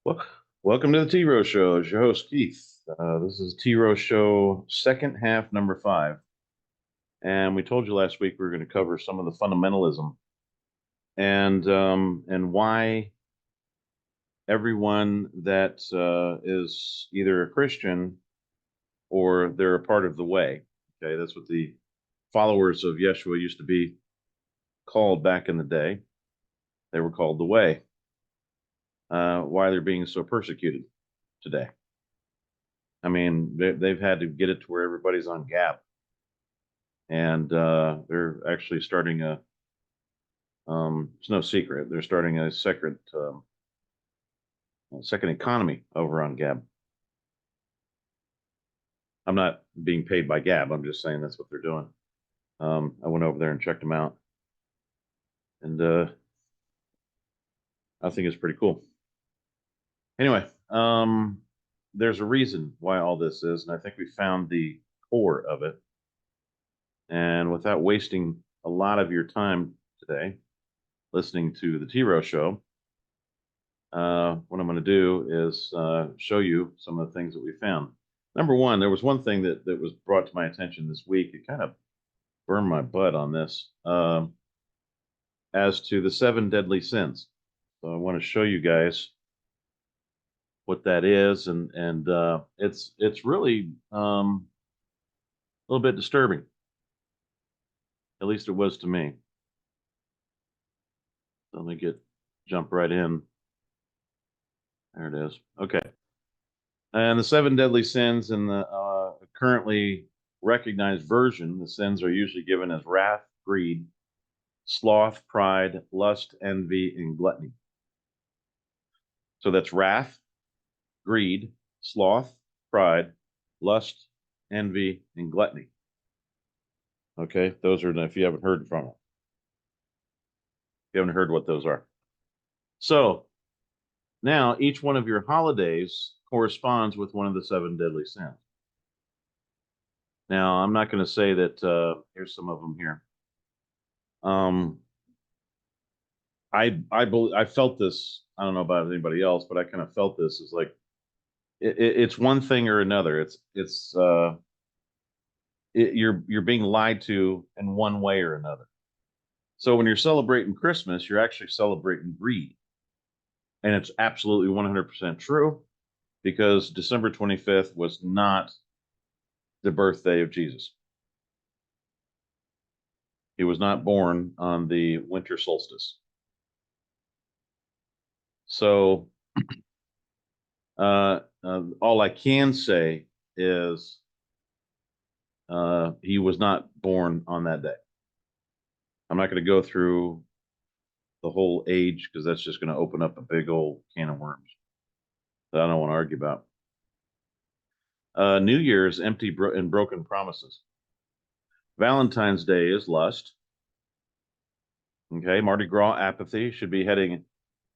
Well, welcome to the T Row Show. It's your host, Keith. This is T Row Show, second half, number 5. And we told you last week we were going to cover some of the fundamentalism and why everyone that is either a Christian or they're a part of the way. Okay, that's what the followers of Yeshua used to be called back in the day. They were called the way. Why they're being so persecuted today. I mean, they've had to get it to where everybody's on Gap, and they're actually starting a. It's no secret they're starting a second economy over on Gab. I'm not being paid by Gab. I'm just saying that's what they're doing. I went over there and checked them out, and I think it's pretty cool. Anyway, there's a reason why all this is, and I think we found the core of it. And without wasting a lot of your time today listening to the T Row Show, what I'm going to do is show you some of the things that we found. Number one, there was one thing that was brought to my attention this week. It kind of burned my butt on this as to the 7 deadly sins. So I want to show you guys what that is, and it's really a little bit disturbing. At least it was to me. So let me jump right in. There it is. Okay. And the 7 deadly sins in the currently recognized version, the sins are usually given as wrath, greed, sloth, pride, lust, envy, and gluttony. So that's wrath, greed, sloth, pride, lust, envy, and gluttony. Okay, those are, if you haven't heard from it, you haven't heard what those are. So now each one of your holidays corresponds with one of the 7 deadly sins. Now, I'm not going to say that, here's some of them here. I felt this. I don't know about anybody else, but I kind of felt this is like it's one thing or another. You're being lied to in one way or another. So when you're celebrating Christmas, you're actually celebrating greed, and it's absolutely 100% true because December 25th was not the birthday of Jesus. He was not born on the winter solstice. So all I can say is he was not born on that day. I'm not going to go through the whole age because that's just going to open up a big old can of worms that I don't want to argue about. New Year's empty and broken promises. Valentine's Day is lust. Okay, Mardi Gras apathy, should be heading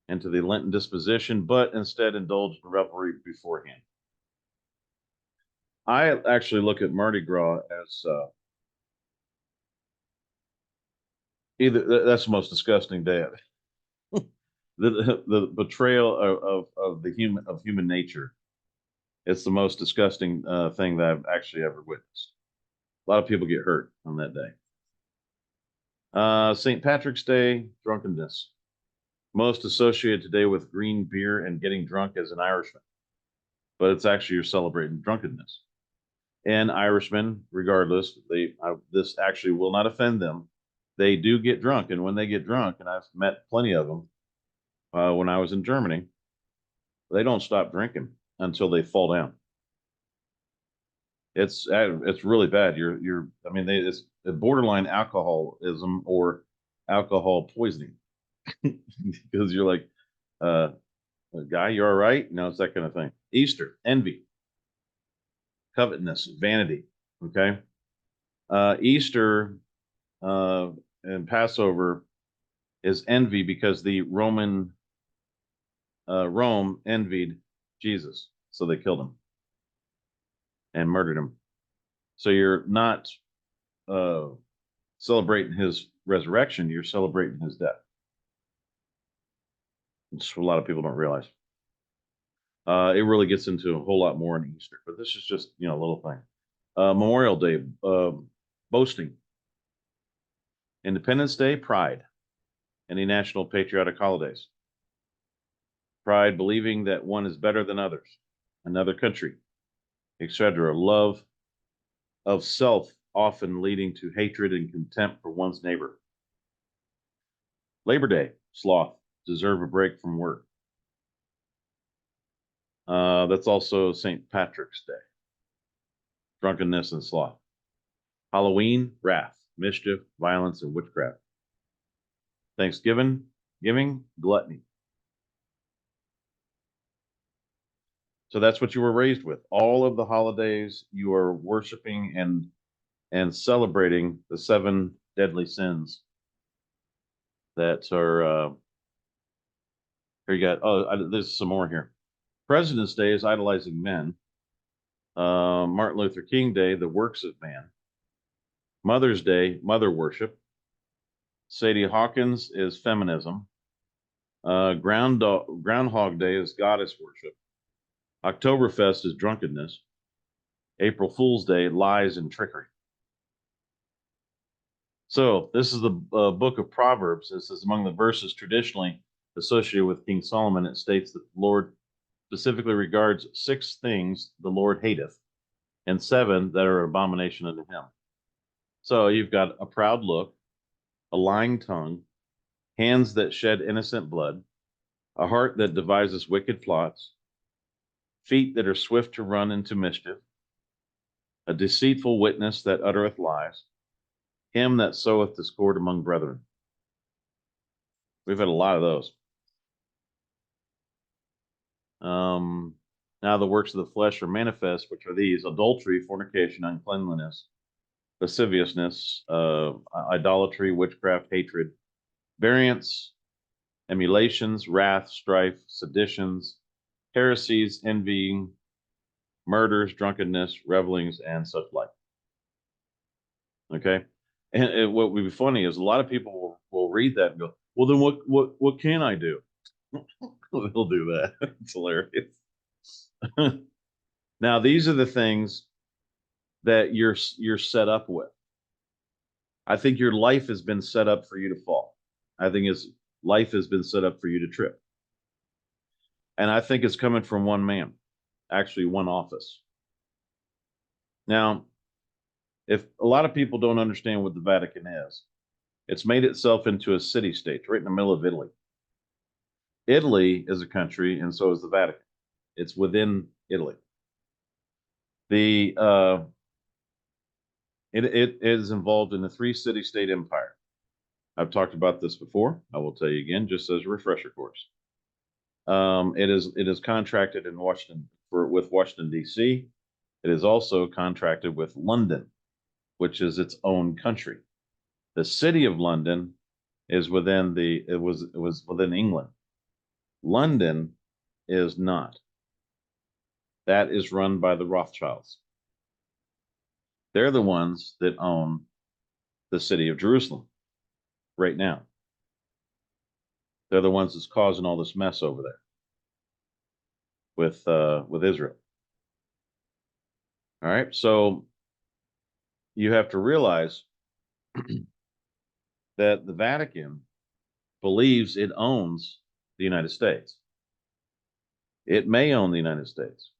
into the Lenten disposition, but instead indulge in revelry beforehand. I actually look at Mardi Gras as either that's the most disgusting day. The betrayal of human nature. It's the most disgusting thing that I've actually ever witnessed. A lot of people get hurt on that day. St. Patrick's Day, drunkenness. Most associated today with green beer and getting drunk as an Irishman, but it's actually you're celebrating drunkenness. And Irishmen, regardless, this actually will not offend them. They do get drunk, and when they get drunk, and I've met plenty of them when I was in Germany, they don't stop drinking until they fall down. It's really bad. I mean, it's borderline alcoholism or alcohol poisoning because you're like, guy, you're all right. No, it's that kind of thing. Easter, envy, covetousness, vanity. Okay. Easter and Passover is envy because the Rome envied Jesus, so they killed him and murdered him. So you're not celebrating his resurrection, you're celebrating his death. It's what a lot of people don't realize. It really gets into a whole lot more in Easter, but this is just, a little thing. Memorial Day, boasting. Independence Day, pride. Any national patriotic holidays. Pride, believing that one is better than others, another country, etc. Love of self, often leading to hatred and contempt for one's neighbor. Labor Day, sloth, deserve a break from work. That's also St. Patrick's Day, drunkenness and sloth. Halloween, wrath, mischief, violence, and witchcraft. Thanksgiving, gluttony. So that's what you were raised with. All of the holidays you are worshiping and celebrating the 7 deadly sins that are here you got. There's some more here. President's Day is idolizing men. Martin Luther King Day, the works of man. Mother's Day, mother worship. Sadie Hawkins is feminism. Groundhog Day is goddess worship. Oktoberfest is drunkenness. April Fool's Day, lies and trickery. So this is the book of Proverbs. This is among the verses traditionally associated with King Solomon. It states that the Lord specifically regards 6 things the Lord hateth, and 7 that are abomination unto him. So you've got a proud look, a lying tongue, hands that shed innocent blood, a heart that devises wicked plots, feet that are swift to run into mischief, a deceitful witness that uttereth lies, him that soweth discord among brethren. We've had a lot of those. Now the works of the flesh are manifest, which are these: adultery, fornication, uncleanliness, lasciviousness, idolatry, witchcraft, hatred, variance, emulations, wrath, strife, seditions, heresies, envying, murders, drunkenness, revelings, and such like. Okay, and what would be funny is a lot of people will read that and go, "Well, then what can I do?" They'll do that. It's hilarious. Now, these are the things that you're set up with. I think your life has been set up for you to fall. I think life has been set up for you to trip. And I think it's coming from one man, actually one office. Now, if a lot of people don't understand what the Vatican is, it's made itself into a city-state right in the middle of Italy. Italy is a country, and so is the Vatican. It's within Italy. It is involved in the 3 city-state empire. I've talked about this before. I will tell you again, just as a refresher course. It is contracted in with Washington D.C. It is also contracted with London, which is its own country. The city of London is within it was within England. London is not. That is run by the Rothschilds. They're the ones that own the city of Jerusalem right now. They're the ones that's causing all this mess over there with Israel. All right, so you have to realize that the Vatican believes it owns the United States. It may own the United States.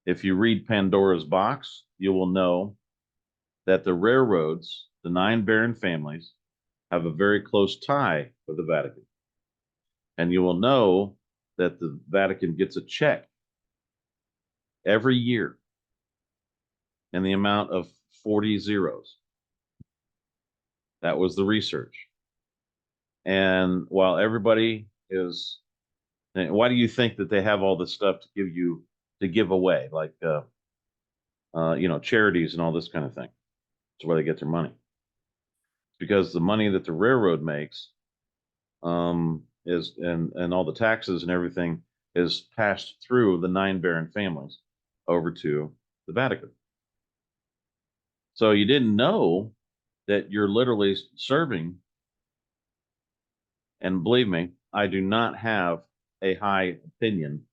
If you read Pandora's Box, you will know that the railroads, the 9 baron families, have a very close tie with the Vatican. And you will know that the Vatican gets a check every year in the amount of 40 zeros. That was the research. And while everybody is, why do you think that they have all this stuff to give away, like charities and all this kind of thing? That's where they get their money. It's because the money that the railroad makes is and all the taxes and everything is passed through the 9 baron families over to the Vatican. So you didn't know that you're literally serving. And believe me, I do not have a high opinion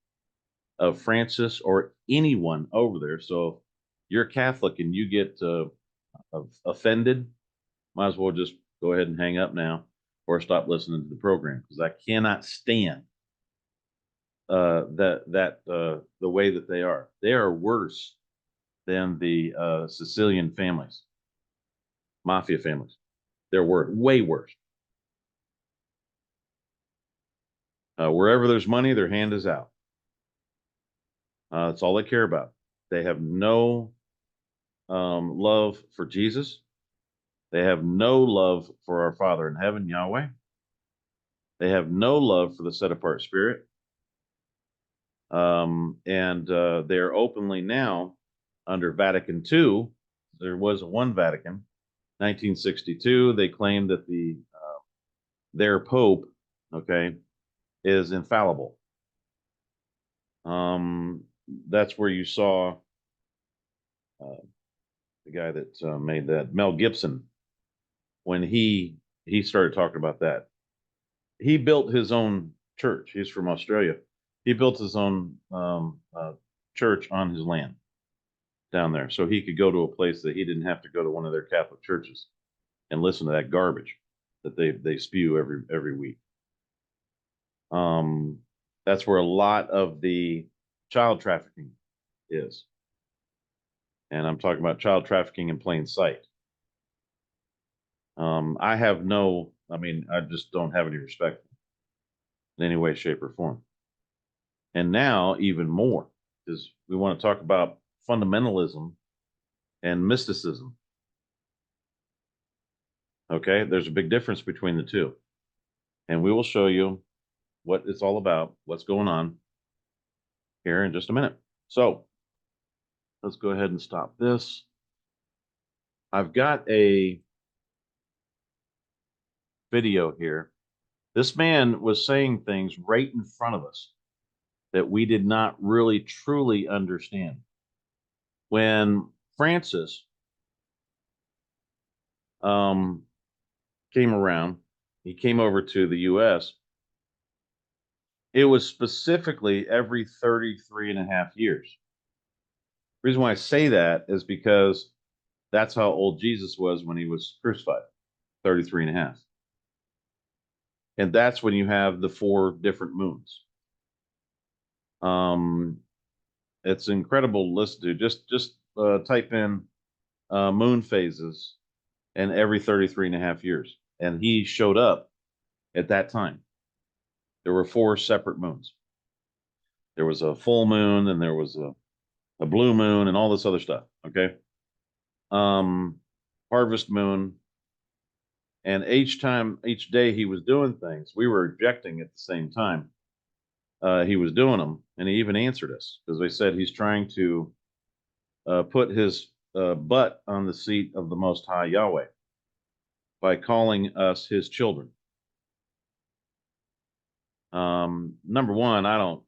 of Francis or anyone over there. So if you're Catholic and you get offended, might as well just go ahead and hang up now or stop listening to the program, because I cannot stand the way that they are. They are worse than the Sicilian families, mafia families. They're way worse. Wherever there's money, their hand is out. That's all they care about. They have no love for Jesus. They have no love for our Father in heaven, Yahweh. They have no love for the set apart spirit. And they're openly now under Vatican II. There was one Vatican, 1962. They claimed that their Pope, okay, is infallible. That's where you saw the guy that made that, Mel Gibson, when he started talking about that. He built his own church. He's from Australia. He built his own church on his land down there, so he could go to a place that he didn't have to go to one of their Catholic churches and listen to that garbage that they spew every week. That's where a lot of the child trafficking is, and I'm talking about child trafficking in plain sight. I just don't have any respect in any way, shape, or form. And now even more, because we want to talk about fundamentalism and mysticism. Okay, there's a big difference between the two. And we will show you what it's all about, what's going on here in just a minute. So let's go ahead and stop this. I've got a video here. This man was saying things right in front of us that we did not really truly understand. When Francis came around, he came over to the U.S., it was specifically every 33 and a half years. The reason why I say that is because that's how old Jesus was when he was crucified, 33 and a half. And that's when you have the 4 different moons. It's incredible to listen to. Just type in moon phases and every 33 and a half years. And he showed up at that time. There were 4 separate moons. There was a full moon, and there was a blue moon, and all this other stuff. Okay. Harvest moon. And each day he was doing things, we were objecting at the same time. He was doing them, and he even answered us, because they said he's trying to put his butt on the seat of the Most High Yahweh by calling us his children. Number one,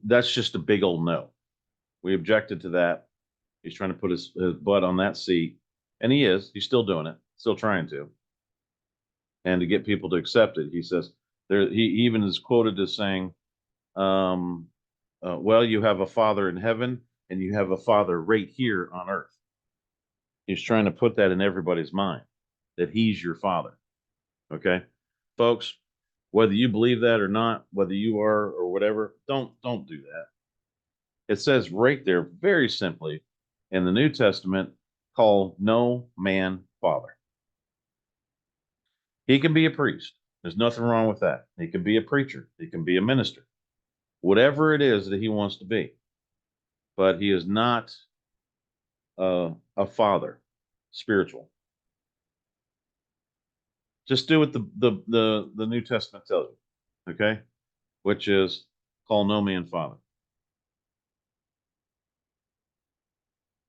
that's just a big old no. We objected to that. He's trying to put his butt on that seat, and he's still doing it, still trying to. And to get people to accept it, he says, he even is quoted as saying, well, you have a father in heaven and you have a father right here on earth. He's trying to put that in everybody's mind, that he's your father. Okay, folks, whether you believe that or not, whether you are or whatever, don't do that. It says right there, very simply, in the New Testament, call no man father. He can be a priest. There's nothing wrong with that. He can be a preacher. He can be a minister. Whatever it is that he wants to be. But he is not a father, spiritual. Just do what the New Testament tells you, okay? Which is call no man father.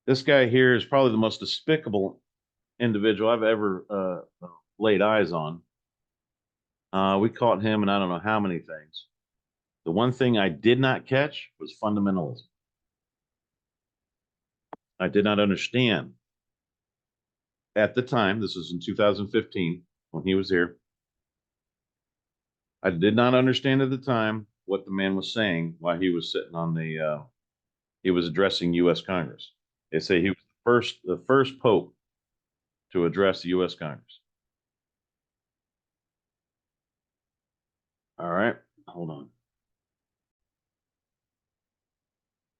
This guy here is probably the most despicable individual I've ever laid eyes on. We caught him in I don't know how many things. The one thing I did not catch was fundamentalism. I did not understand at the time. This was in 2015 when he was here. I did not understand at the time what the man was saying while he was sitting on he was addressing U.S. Congress. They say he was the first pope to address the U.S. Congress. All right, hold on.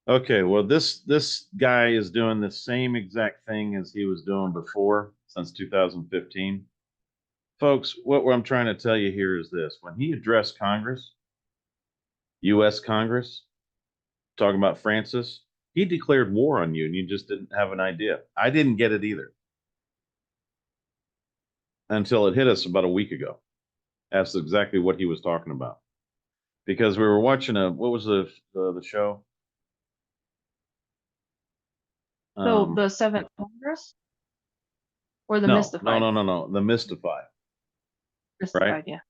Okay, well, this guy is doing the same exact thing as he was doing before since 2015. Folks, what I'm trying to tell you here is this. When he addressed Congress, U.S. Congress, talking about Francis, he declared war on you and you just didn't have an idea. I didn't get it either until it hit us about a week ago. That's exactly what he was talking about. Because we were watching what was the show? So the Seventh Congress? Or the Mystified? No. The Mystified. Mystified, right? Yeah.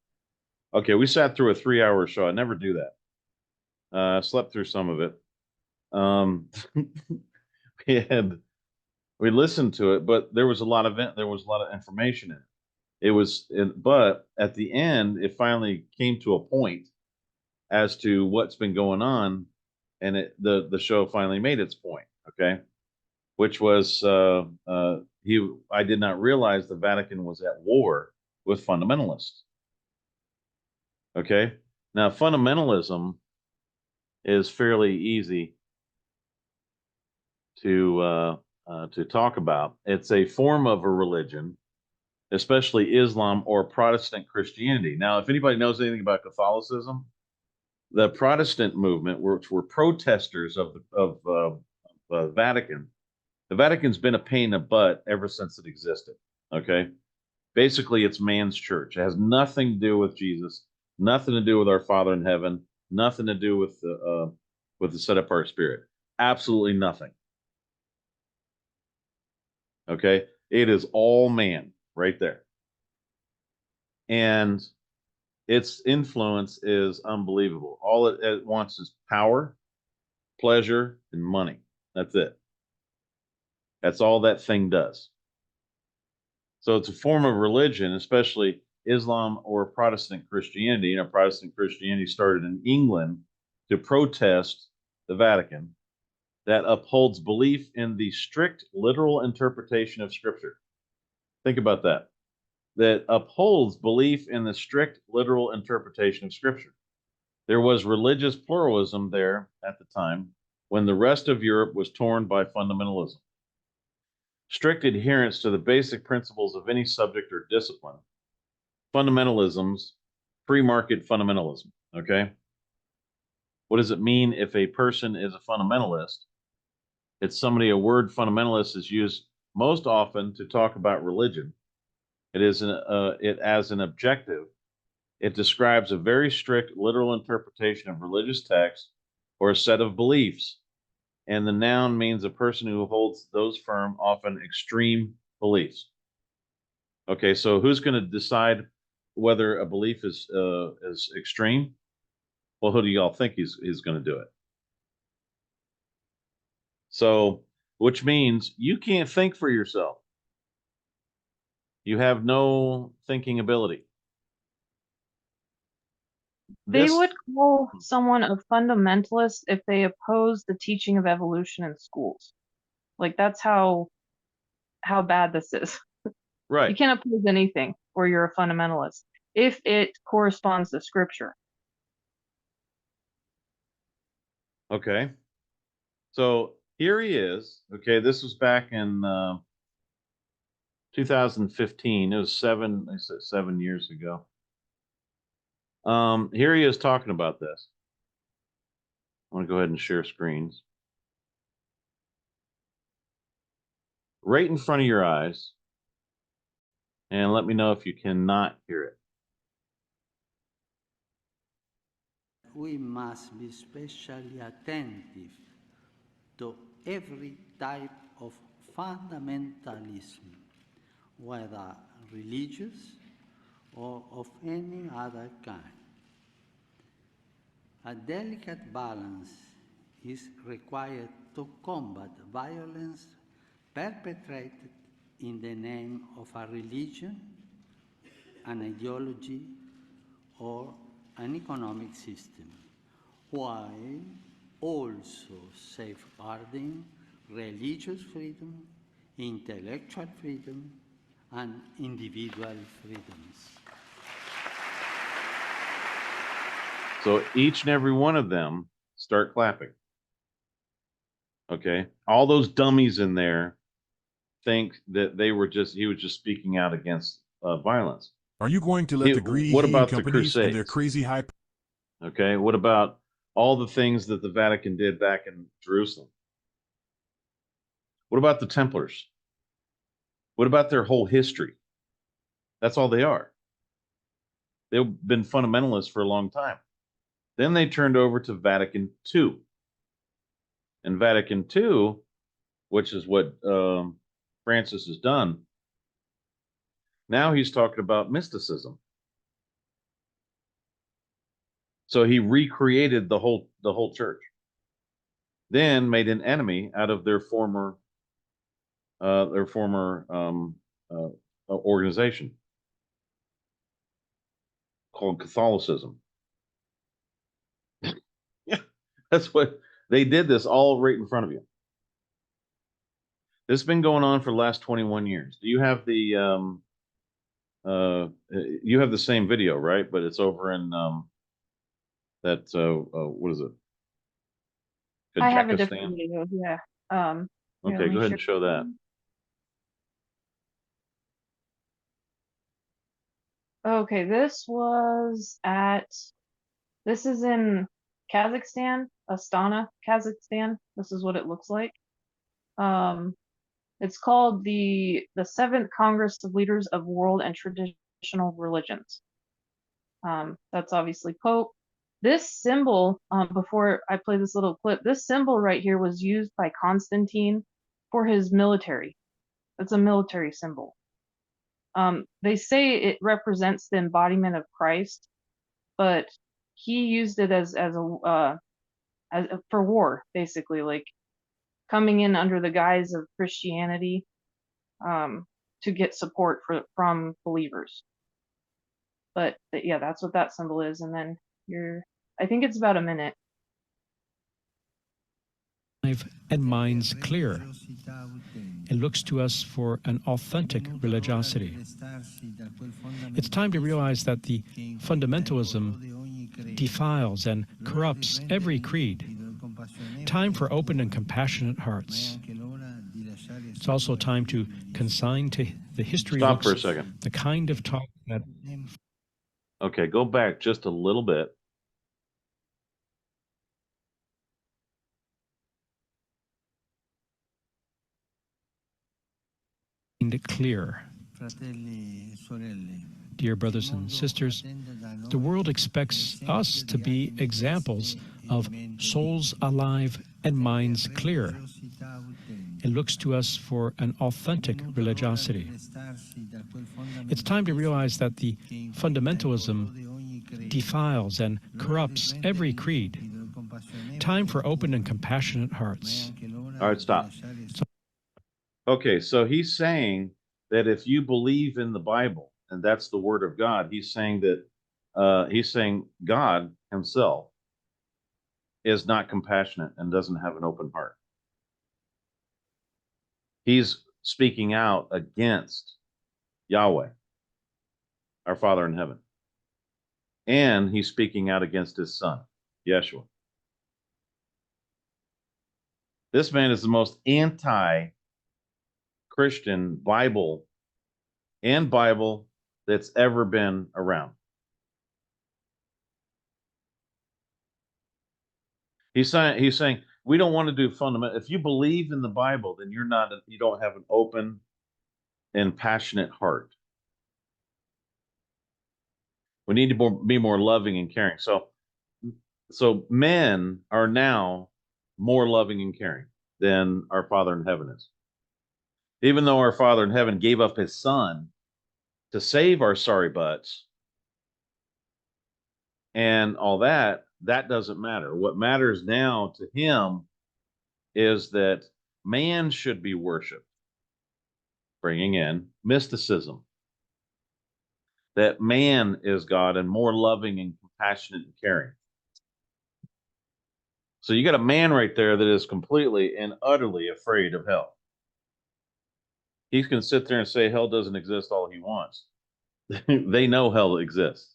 Okay, we sat through a 3-hour show. I never do that. Slept through some of it. We listened to it, but there was a lot of information in it. But at the end, it finally came to a point as to what's been going on, and the show finally made its point. Okay, which was I did not realize the Vatican was at war with fundamentalists. Okay, now fundamentalism is fairly easy to talk about. It's a form of a religion, especially Islam or Protestant Christianity. Now, if anybody knows anything about Catholicism, the Protestant movement, which were protesters of the Vatican, the Vatican's been a pain in the butt ever since it existed. Okay, basically, it's man's church. It has nothing to do with Jesus, nothing to do with our Father in heaven, nothing to do with the set apart spirit. Absolutely nothing. Okay, it is all man right there, and its influence is unbelievable. All it wants is power, pleasure, and money. That's it. That's all that thing does. So it's a form of religion, especially Islam or Protestant Christianity. You know, Protestant Christianity started in England to protest the Vatican that upholds belief in the strict literal interpretation of Scripture. Think about that. That upholds belief in the strict literal interpretation of Scripture. There was religious pluralism there at the time when the rest of Europe was torn by fundamentalism. Strict adherence to the basic principles of any subject or discipline. Fundamentalism's free market fundamentalism. Okay. What does it mean if a person is a fundamentalist? It's somebody, a word fundamentalist is used most often to talk about religion. It is it as an objective. It describes a very strict literal interpretation of religious text or a set of beliefs. And the noun means a person who holds those firm, often extreme beliefs. Okay, so who's going to decide whether a belief is extreme? Well, who do y'all think is going to do it? So, which means you can't think for yourself. You have no thinking ability. They would call someone a fundamentalist if they oppose the teaching of evolution in schools. Like, that's how bad this is. Right. You can't oppose anything, or you're a fundamentalist, if it corresponds to Scripture. Okay. So here he is. Okay, this was back in 2015. It was 7 years ago. Here he is talking about this. I want to go ahead and share screens. Right in front of your eyes. And let me know if you cannot hear it. We must be especially attentive to every type of fundamentalism, whether religious or of any other kind. A delicate balance is required to combat violence perpetrated in the name of a religion, an ideology, or an economic system, while also safeguarding religious freedom, intellectual freedom, and individual freedoms. So each and every one of them start clapping. Okay. All those dummies in there think that he was just speaking out against violence. Are you going to let the What greedy about the companies and their Crusades? crazy high? Okay. What about all the things that the Vatican did back in Jerusalem? What about the Templars? What about their whole history? That's all they are. They've been fundamentalists for a long time. Then they turned over to Vatican II. And Vatican II, which is what Francis has done, now he's talking about mysticism. So he recreated the whole church, then made an enemy out of their former organization called Catholicism. Yeah, that's what they did. This all right in front of you. This has been going on for the last 21 years. Do you have the you have the same video, right? But it's over in that what is it? I have a different Kazakhstan? video. Yeah. Here, Okay, let me go ahead and show that. Okay, this is in Kazakhstan, Astana, Kazakhstan. This is what it looks like. It's called the Seventh Congress of Leaders of World and Traditional Religions. That's obviously Pope. This symbol, before I play this little clip, this symbol right here was used by Constantine for his military. It's a military symbol. They say it represents the embodiment of Christ, but he used it as for war, basically, like coming in under the guise of Christianity, to get support from believers. But yeah, that's what that symbol is. And then I think it's about a minute. And minds clear. It looks to us for an authentic religiosity. It's time to realize that the fundamentalism defiles and corrupts every creed. Time for open and compassionate hearts. It's also time to consign to the history Stop books for a second. the kind of talk that... Okay, go back just a little bit. clear. Dear brothers and sisters, the world expects us to be examples of souls alive and minds clear. It looks to us for an authentic religiosity. It's time to realize that the fundamentalism defiles and corrupts every creed. Time for open and compassionate hearts. All right, stop. Okay, so he's saying that if you believe in the Bible and that's the word of God, he's saying that God himself is not compassionate and doesn't have an open heart. He's speaking out against Yahweh, our Father in heaven. And he's speaking out against his son, Yeshua. This man is the most anti-Christian Bible that's ever been around. He's saying we don't want to do fundamental. If you believe in the Bible, then you don't have an open and passionate heart. We need to be more loving and caring. So men are now more loving and caring than our Father in heaven is. Even though our Father in heaven gave up his son to save our sorry butts and all that, that doesn't matter. What matters now to him is that man should be worshiped, bringing in mysticism. That man is God and more loving and compassionate and caring. So you got a man right there that is completely and utterly afraid of hell. He's going to sit there and say hell doesn't exist all he wants. They know hell exists.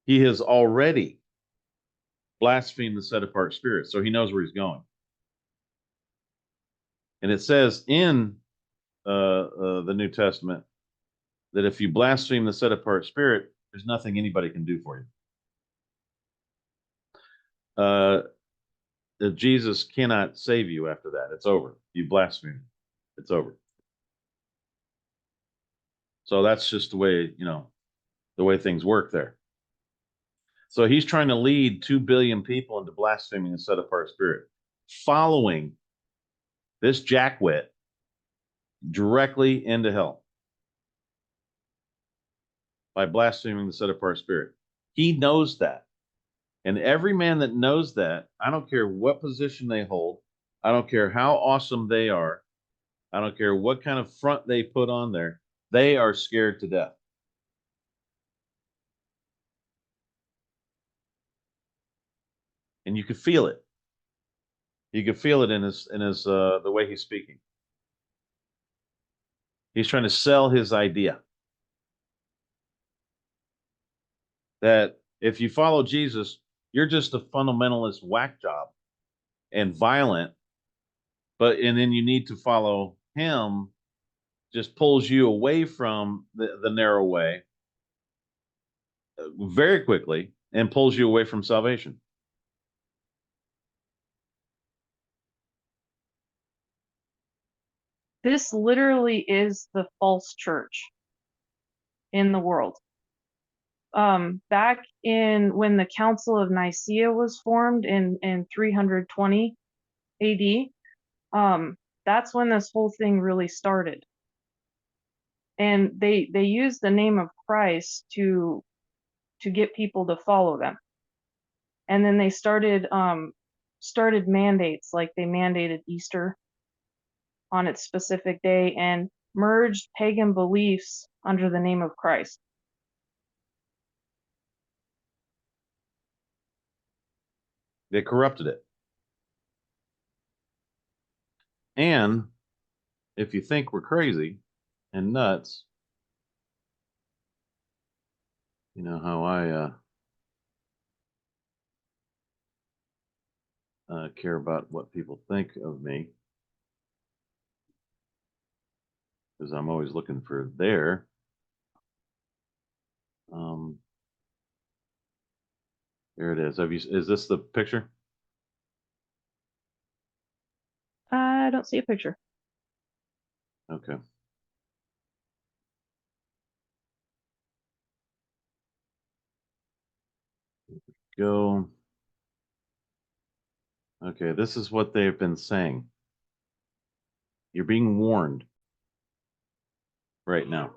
He has already blasphemed the set apart spirit, so he knows where he's going. And it says in the New Testament that if you blaspheme the set apart spirit, there's nothing anybody can do for you. That Jesus cannot save you after that. It's over. You blaspheme. It's over. So that's just the way, the way things work there. So he's trying to lead 2 billion people into blaspheming the set apart spirit, following this jackwit directly into hell by blaspheming the set apart spirit. He knows that. And every man that knows that, I don't care what position they hold, I don't care how awesome they are, I don't care what kind of front they put on there, they are scared to death. And you could feel it. You could feel it in his the way he's speaking. He's trying to sell his idea that if you follow Jesus, you're just a fundamentalist whack job and violent, and then you need to follow him, just pulls you away from the narrow way very quickly and pulls you away from salvation. This literally is the false church in the world. Back in when the Council of Nicaea was formed in 320 AD, that's when this whole thing really started. And they used the name of Christ to get people to follow them. And then they started mandates, like they mandated Easter on its specific day and merged pagan beliefs under the name of Christ. They corrupted it. And if you think we're crazy and nuts, you know how I care about what people think of me, because I'm always looking for there. There it is. Is this the picture? I don't see a picture. Okay. Go. Okay, this is what they've been saying. You're being warned right now.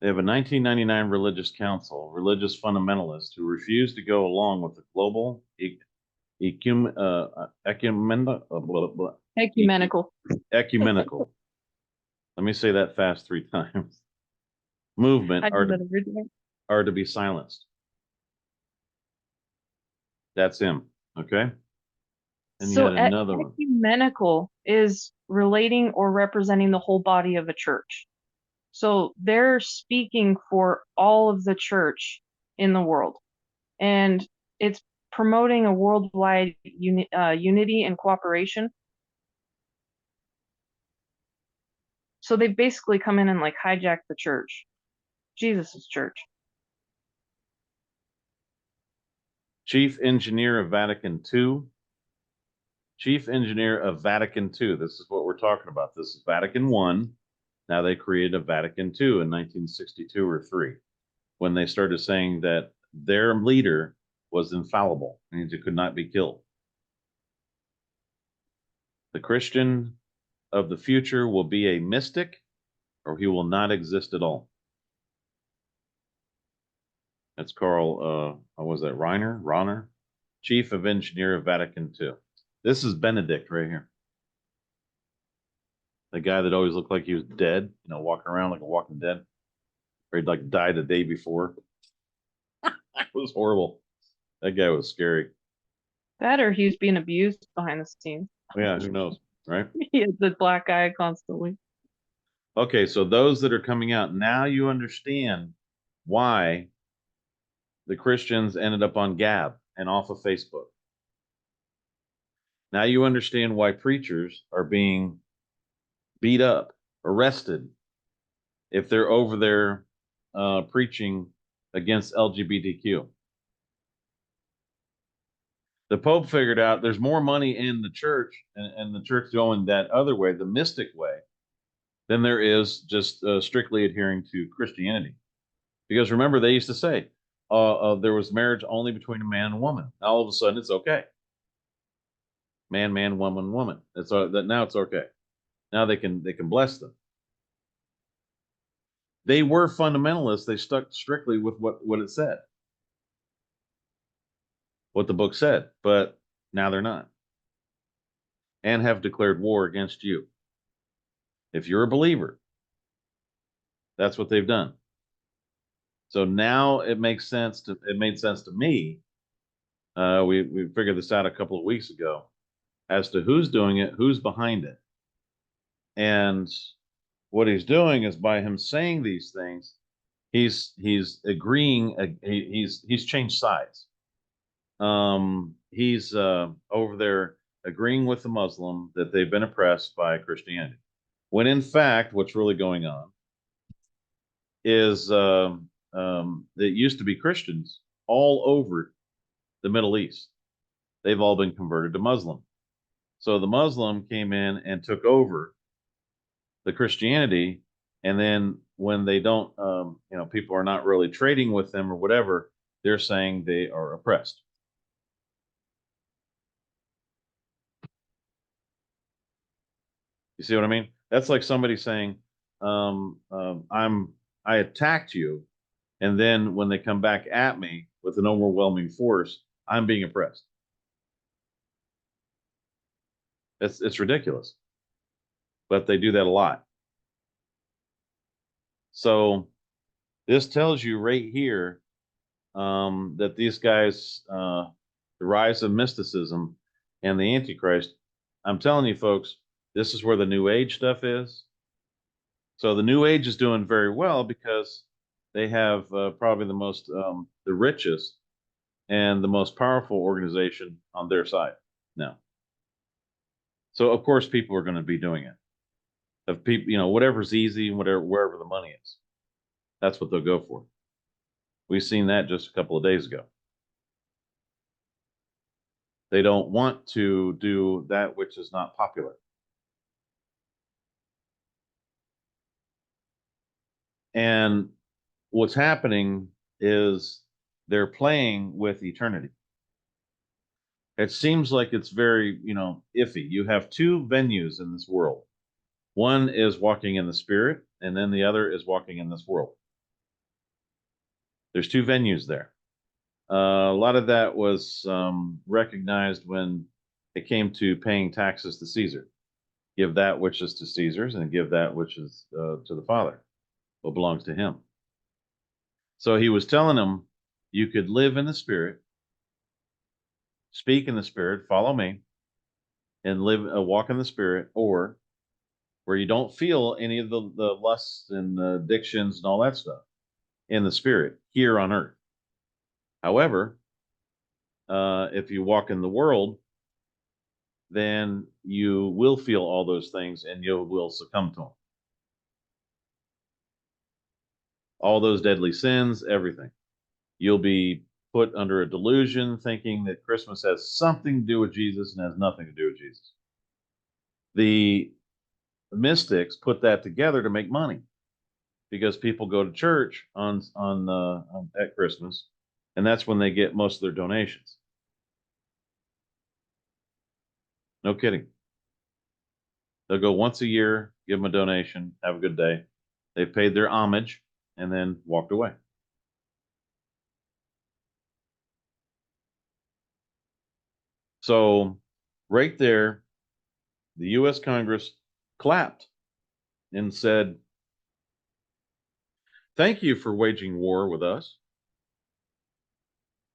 They have a 1999 religious council, religious fundamentalists who refuse to go along with the global Ecumenical. ecumenical. Let me say that fast 3 times. Movement are to be silenced. That's him. Okay. And you So had another one. ecumenical is relating or representing the whole body of a church. So they're speaking for all of the church in the world. And it's promoting a worldwide unity and cooperation. So they basically come in and like hijack the church, Jesus's church. Chief Engineer of Vatican II. Chief Engineer of Vatican II. This is what we're talking about. This is Vatican I. Now they created a Vatican II in 1962 or 3, when they started saying that their leader was infallible, means it could not be killed. The Christian of the future will be a mystic, or he will not exist at all. That's Carl, what was that, Rahner, Chief of Engineer of Vatican II. This is Benedict right here. The guy that always looked like he was dead, walking around like a walking dead, or he'd like died the day before. It was horrible. That guy was scary. That or he's being abused behind the scenes. Yeah, who knows, right? He has the black eye constantly. Okay, so those that are coming out, now you understand why the Christians ended up on Gab and off of Facebook. Now you understand why preachers are being beat up, arrested, if they're over there preaching against LGBTQ. The Pope figured out there's more money in the church and the church going that other way, the mystic way, than there is just strictly adhering to Christianity. Because remember, they used to say there was marriage only between a man and a woman. Now, all of a sudden, it's okay. Man, man, woman, woman. It's that now it's okay. Now they can bless them. They were fundamentalists. They stuck strictly with what it said, what the book said. But now they're not, and have declared war against you. If you're a believer, that's what they've done. So now it makes sense to it made sense to me. We figured this out a couple of weeks ago as to who's doing it, who's behind it, and what he's doing is by him saying these things, he's agreeing. He's changed sides. He's over there agreeing with the Muslim that they've been oppressed by Christianity, when in fact, what's really going on is it used to be Christians all over the Middle East. They've all been converted to Muslim. So the Muslim came in and took over the Christianity, and then when they don't, people are not really trading with them or whatever, they're saying they are oppressed. You see what I mean? That's like somebody saying, I attacked you, and then when they come back at me with an overwhelming force, I'm being oppressed. It's ridiculous, but they do that a lot. So this tells you right here that these guys, the rise of mysticism and the Antichrist, I'm telling you folks, this is where the New Age stuff is. So the New Age is doing very well because they have probably the richest and the most powerful organization on their side now. So of course people are going to be doing it. Of people, whatever's easy, wherever the money is, that's what they'll go for. We've seen that just a couple of days ago. They don't want to do that which is not popular. And what's happening is they're playing with eternity. It seems like it's very, iffy. You have two venues in this world. One is walking in the spirit, and then the other is walking in this world. There's two venues there. A lot of that was recognized when it came to paying taxes to Caesar. Give that which is to Caesar's, and give that which is to the Father, what belongs to him. So he was telling them, you could live in the spirit, speak in the spirit, follow me, and walk in the spirit, or where you don't feel any of the lusts and the addictions and all that stuff in the spirit here on earth. However, if you walk in the world, then you will feel all those things and you will succumb to them. All those deadly sins, everything. You'll be put under a delusion thinking that Christmas has something to do with Jesus and has nothing to do with Jesus. The mystics put that together to make money because people go to church at Christmas, and that's when they get most of their donations. No kidding. They'll go once a year, give them a donation, have a good day. They've paid their homage and then walked away. So right there, the U.S. Congress clapped and said, thank you for waging war with us.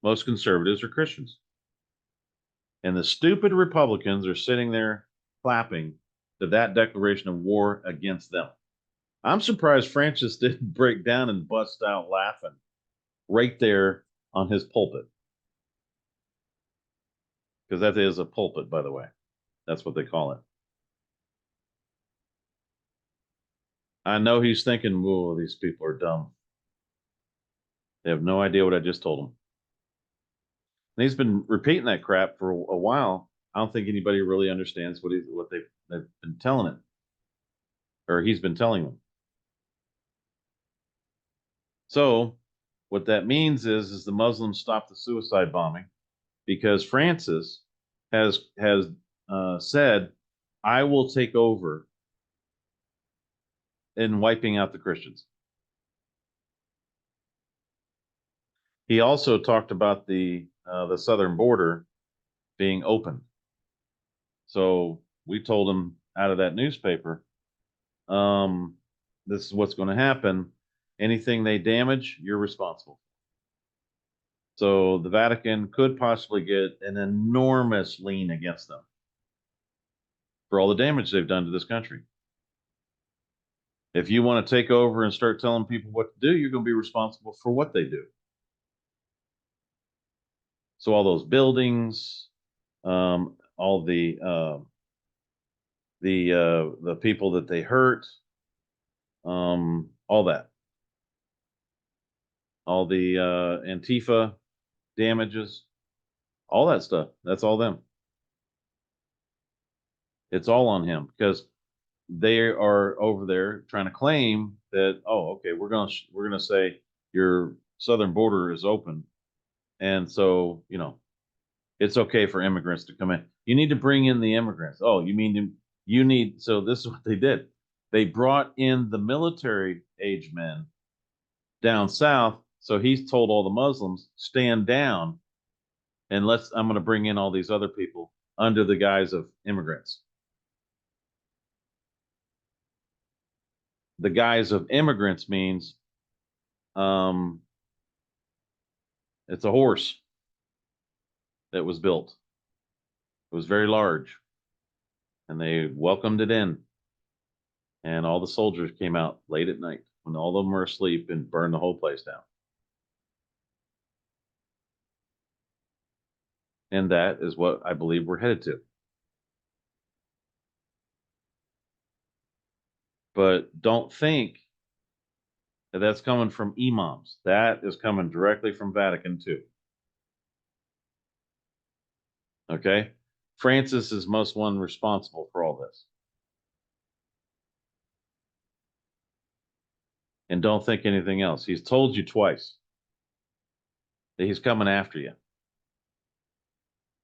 Most conservatives are Christians. And the stupid Republicans are sitting there clapping to that declaration of war against them. I'm surprised Francis didn't break down and bust out laughing right there on his pulpit. Because that is a pulpit, by the way. That's what they call it. I know he's thinking, whoa, these people are dumb. They have no idea what I just told them. And he's been repeating that crap for a while. I don't think anybody really understands what they've been telling it, or he's been telling them. So what that means is the Muslims stop the suicide bombing because Francis has said, I will take over in wiping out the Christians. He also talked about the southern border being open. So we told him out of that newspaper, this is what's going to happen. Anything they damage, you're responsible. So the Vatican could possibly get an enormous lien against them for all the damage they've done to this country. If you want to take over and start telling people what to do, you're going to be responsible for what they do. So all those buildings, all the people that they hurt, all that, all the Antifa damages, all that stuff. That's all them. It's all on him because they are over there trying to claim that, oh, okay, we're gonna say your southern border is open, and so it's okay for immigrants to come in. You need to bring in the immigrants. Oh, you mean you need? So this is what they did. They brought in the military age men down south. So he's told all the Muslims, stand down, and I'm going to bring in all these other people under the guise of immigrants. The guise of immigrants means it's a horse that was built. It was very large, and they welcomed it in. And all the soldiers came out late at night when all of them were asleep and burned the whole place down. And that is what I believe we're headed to. But don't think that that's coming from imams. That is coming directly from Vatican II. Okay? Francis is most one responsible for all this. And don't think anything else. He's told you twice that he's coming after you.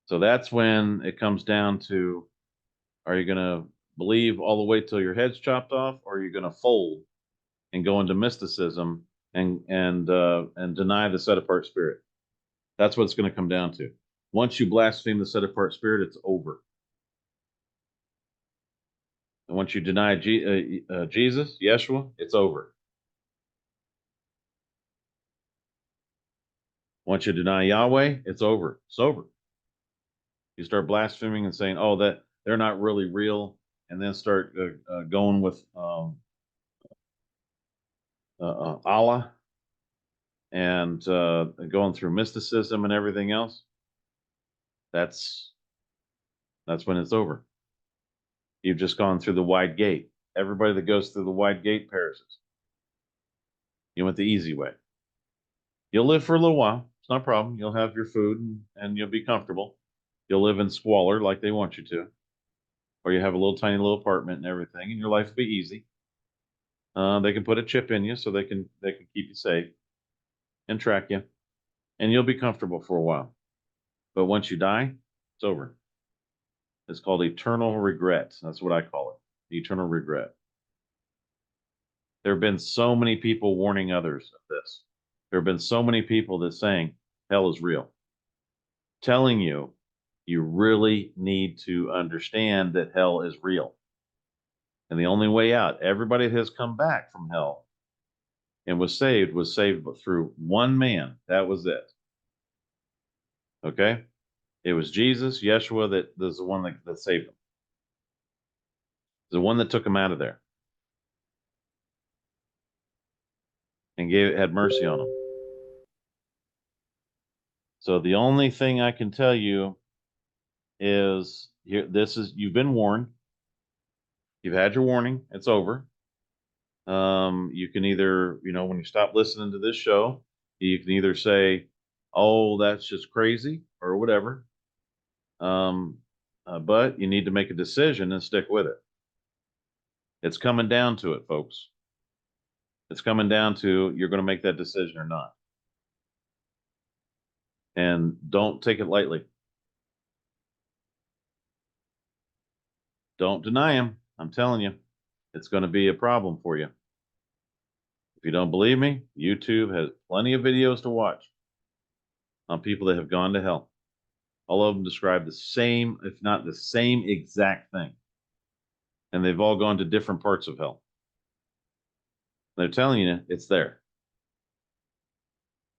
So that's when it comes down to, are you going to believe all the way till your head's chopped off, or are you going to fold and go into mysticism and deny the set apart spirit? That's what it's going to come down to. Once you blaspheme the set apart spirit, it's over. And once you deny Jesus, Yeshua, it's over. Once you deny Yahweh, it's over. It's over. You start blaspheming and saying, oh, that they're not really real, and then start going with Allah and going through mysticism and everything else. That's when it's over. You've just gone through the wide gate. Everybody that goes through the wide gate perishes. You went the easy way. You'll live for a little while. It's not a problem. You'll have your food and you'll be comfortable. You'll live in squalor like they want you to. Or you have a little tiny little apartment and everything, and your life will be easy. They can put a chip in you so they can keep you safe and track you. And you'll be comfortable for a while. But once you die, it's over. It's called eternal regret. That's what I call it. Eternal regret. There have been so many people warning others of this. There have been so many people that saying hell is real. Telling you, you really need to understand that hell is real. And the only way out, everybody that has come back from hell and was saved through one man. That was it. Okay? It was Jesus, Yeshua, that is the one that saved them. The one that took them out of there and had mercy on them. So the only thing I can tell you is you've been warned. You've had your warning. It's over. You can either, when you stop listening to this show, you can either say, "Oh, that's just crazy," or whatever. But you need to make a decision and stick with it. It's coming down to it, folks. It's coming down to you're going to make that decision or not. And don't take it lightly. Don't deny him. I'm telling you, it's going to be a problem for you. If you don't believe me, YouTube has plenty of videos to watch on people that have gone to hell. All of them describe the same, if not the same exact thing. And they've all gone to different parts of hell. They're telling you it's there.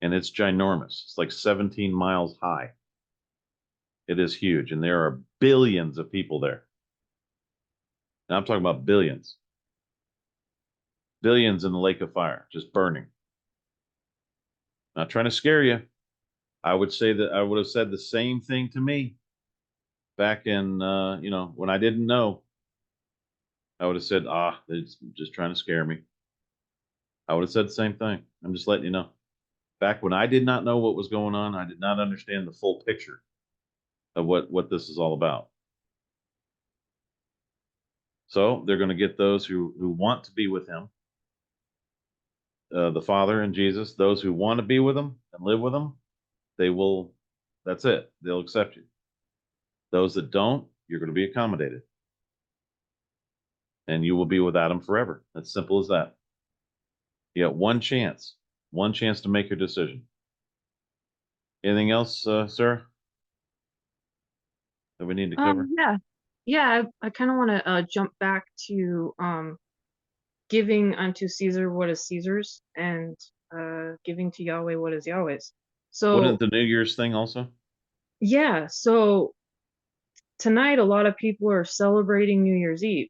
And it's ginormous. It's like 17 miles high. It is huge. And there are billions of people there. Now I'm talking about billions. Billions in the lake of fire, just burning. Not trying to scare you. I would say that I would have said the same thing to me back in, when I didn't know. I would have said, they're just trying to scare me. I would have said the same thing. I'm just letting you know. Back when I did not know what was going on, I did not understand the full picture of what this is all about. So they're going to get those who want to be with him, the Father and Jesus. Those who want to be with him and live with him, they will, that's it. They'll accept you. Those that don't, you're going to be accommodated. And you will be without him forever. That's simple as that. You got one chance to make your decision. Anything else, Sarah, that we need to cover? Yeah. I kind of want to jump back to giving unto Caesar what is Caesar's, and giving to Yahweh what is Yahweh's. So Wasn't the New Year's thing also? Yeah. So tonight, a lot of people are celebrating New Year's Eve,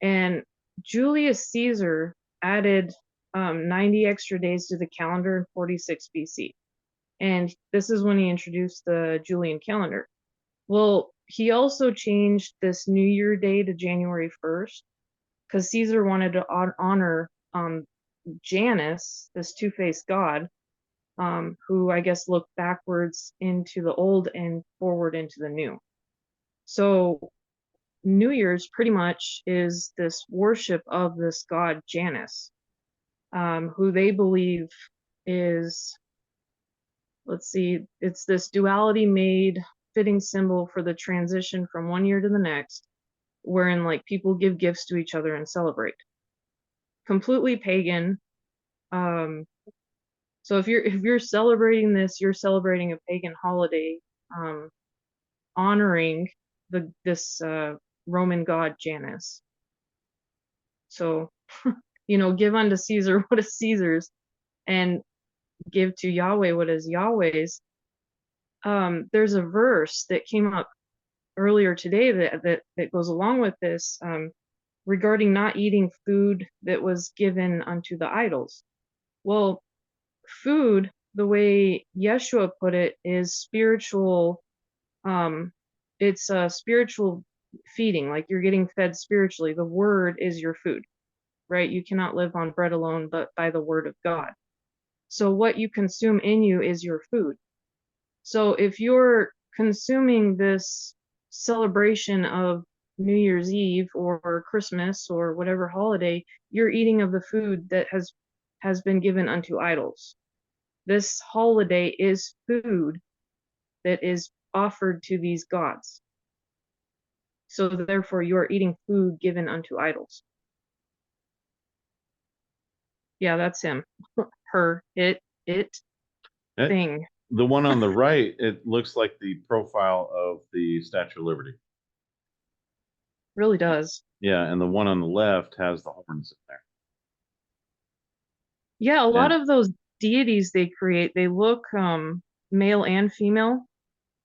and Julius Caesar added 90 extra days to the calendar in 46 BC. And this is when he introduced the Julian calendar. Well, he also changed this New Year day to January 1st because Caesar wanted to honor Janus, this two-faced god, who I guess looked backwards into the old and forward into the new. So New Year's pretty much is this worship of this god Janus, who they believe is, it's this duality made fitting symbol for the transition from one year to the next, wherein like people give gifts to each other and celebrate. Completely pagan. So if you're celebrating this, you're celebrating a pagan holiday, honoring this Roman god Janus. So, give unto Caesar what is Caesar's, and give to Yahweh what is Yahweh's. There's a verse that came up earlier today that goes along with this, regarding not eating food that was given unto the idols. Well, food, the way Yeshua put it, is spiritual. It's a spiritual feeding, like you're getting fed spiritually. The word is your food, right? You cannot live on bread alone, but by the word of God. So what you consume in you is your food. So if you're consuming this celebration of New Year's Eve or Christmas or whatever holiday, you're eating of the food that has been given unto idols. This holiday is food that is offered to these gods. So therefore you are eating food given unto idols. Yeah, that's him. Her, it, thing. The one on the right, it looks like the profile of the Statue of Liberty. Really does. Yeah, and the one on the left has the horns in there. Yeah, a lot of those deities they create, they look male and female.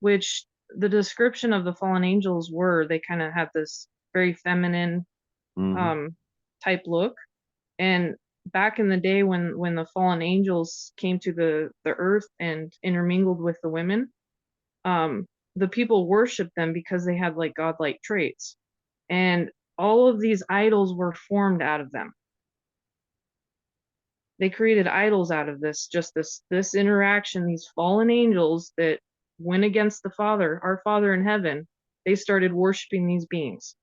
which the description of the fallen angels were, they kind of had this very feminine Mhm. type look. And back in the day when the fallen angels came to the earth and intermingled with the women, the people worshiped them because they had like godlike traits. And all of these idols were formed out of them. They created idols out of this, just this interaction, these fallen angels that went against the Father, our Father in heaven. They started worshiping these beings.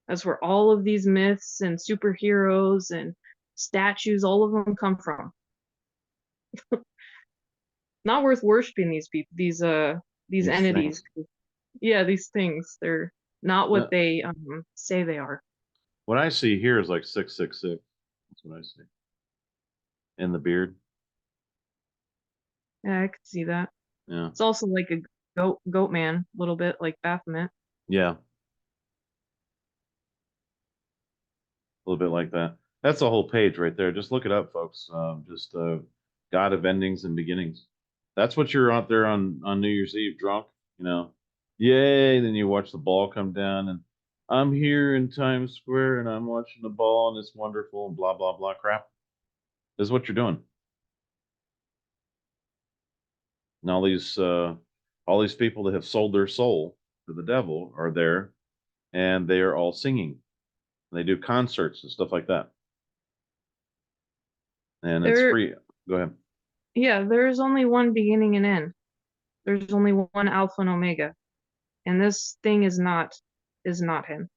That's where all of these myths and superheroes and statues, all of them come from. Not worth worshiping these people, these These entities. things. Yeah, these things. They're not what No, they say they are. what I see here is like 666. That's what I see. In the beard. Yeah, I could see that. Yeah. It's also like a goat man, a little bit like Baphomet. Yeah. A little bit like that. That's a whole page right there. Just look it up, folks. Just God of endings and beginnings. That's what you're out there on New Year's Eve drunk, you know. Yay! Then you watch the ball come down, and I'm here in Times Square, and I'm watching the ball, and it's wonderful, and blah blah blah crap. This is what you're doing. And all these people that have sold their soul to the devil are there, and they are all singing. They do concerts and stuff like that, and it's There, free. Go ahead. yeah, there's only one beginning and end. There's only one Alpha and Omega, and this thing is not him.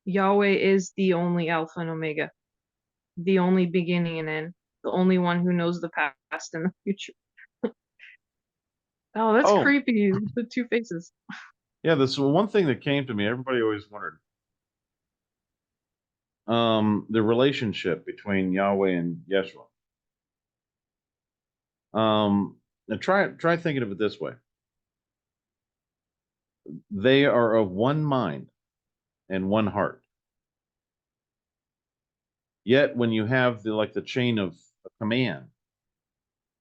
Yahweh is the only Alpha and Omega, the only beginning and end, the only one who knows the past and the future. Oh, that's Oh, creepy. The two faces. yeah, this one thing that came to me, everybody always wondered. The relationship between Yahweh and Yeshua. Now try thinking of it this way. They are of one mind and one heart. Yet when you have the chain of command,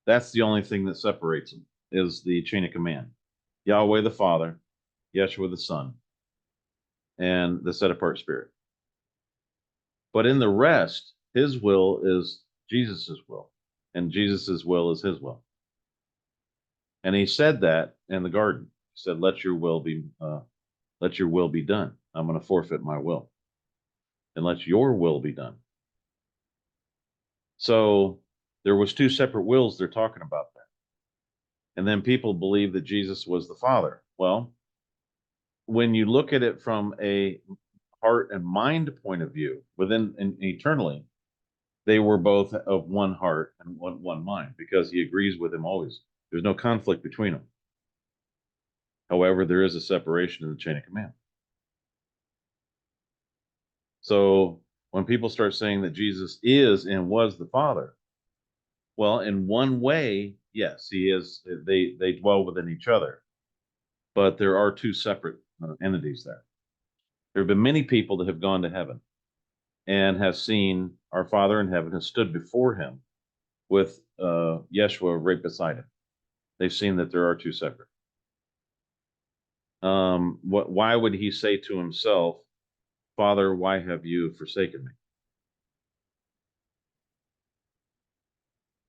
that's the only thing that separates them is the chain of command. Yahweh the Father, Yeshua the Son, and the set apart spirit. But in the rest, his will is Jesus's will, and Jesus's will is his will. And he said that in the garden. He said, let your will be done. I'm going to forfeit my will. And let your will be done. So there was two separate wills they're talking about there. And then people believe that Jesus was the Father. Well, when you look at it from a heart and mind point of view, within and eternally, they were both of one heart and one mind because he agrees with him always. There's no conflict between them. However, there is a separation in the chain of command. So when people start saying that Jesus is and was the Father, well, in one way, yes, he is. They dwell within each other, but there are two separate entities there. There have been many people that have gone to heaven and have seen our Father in heaven, has stood before him with Yeshua right beside him. They've seen that there are two separate. Why would he say to himself, Father, why have you forsaken me?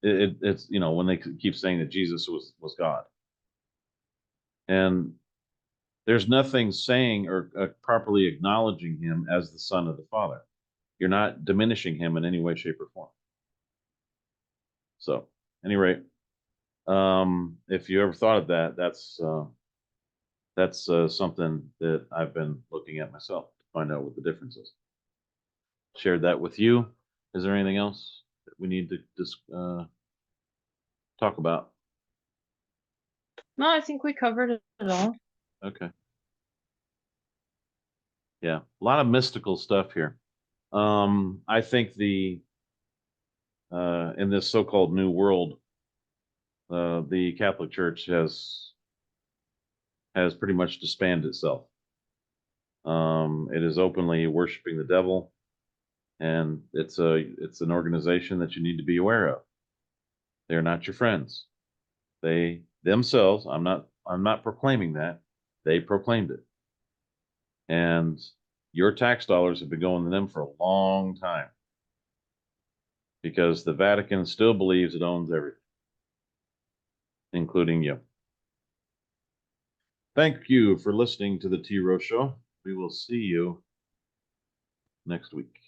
It's when they keep saying that Jesus was God, and there's nothing saying or properly acknowledging him as the Son of the Father. You're not diminishing him in any way, shape, or form. So, at any rate, if you ever thought of that, that's something that I've been looking at myself to find out what the difference is. Shared that with you. Is there anything else that we need to just talk about? No, I think we covered it all. Okay. Yeah, a lot of mystical stuff here. I think in this so-called New World, the Catholic Church has pretty much disbanded itself. It is openly worshiping the devil, and it's an organization that you need to be aware of. They're not your friends. They themselves, I'm not proclaiming that. They proclaimed it. And your tax dollars have been going to them for a long time. Because the Vatican still believes it owns everything, including you. Thank you for listening to the T. Rowe Show. We will see you next week.